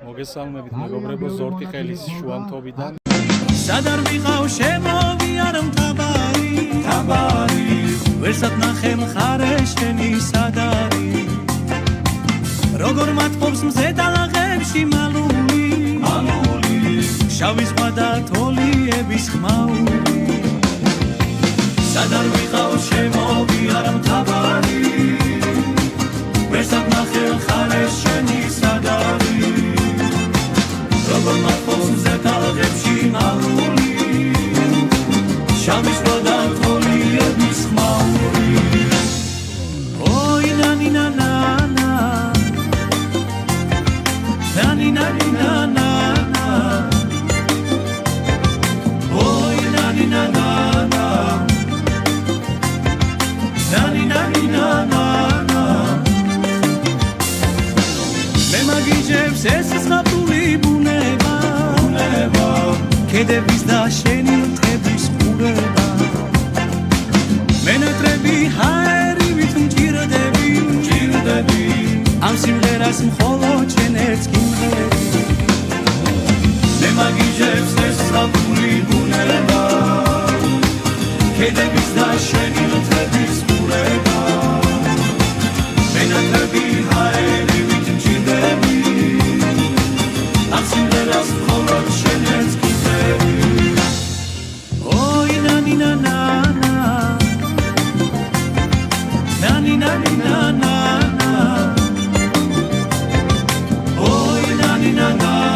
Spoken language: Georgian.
მოგესალმებით მეგობრებო ზორტი ყელის შუამთობიდან სად არ ვიყავ შემოვიარ მთავარი ვერსად ნახე მხარე შენი სად არის როგორ მათყობს მზე დალაღებში მალული შავი ზღვა და თოლიების ხმაური სად არ ვიყავ შემოვიარ მთავარი ვერსად ნახე მხარე შენი სად არის როგორ მათყობს მზე დალაღებში მალული შავი ზღვა და თოლიების ხმაური ოი ნანი ნანა nani nani nana oy nani nana nani nani nana me magijevs es zgapuli buნება ქედების და შენი მთების ყურება მენატრები ჰაერივით მჭირდები ამ სიმღერას მხოლოდ შენ ერთს გიმღერი მე მაგიჟებს ეს საფული ბუნება ქედების და შენი მთების ყურება მენატრები ჰაერივით მჭირდები ამ სიმღერას მხოლოდ შენ ერთს გიმღერი ოი ნანი ნანა ნანი ნანი ნანა na na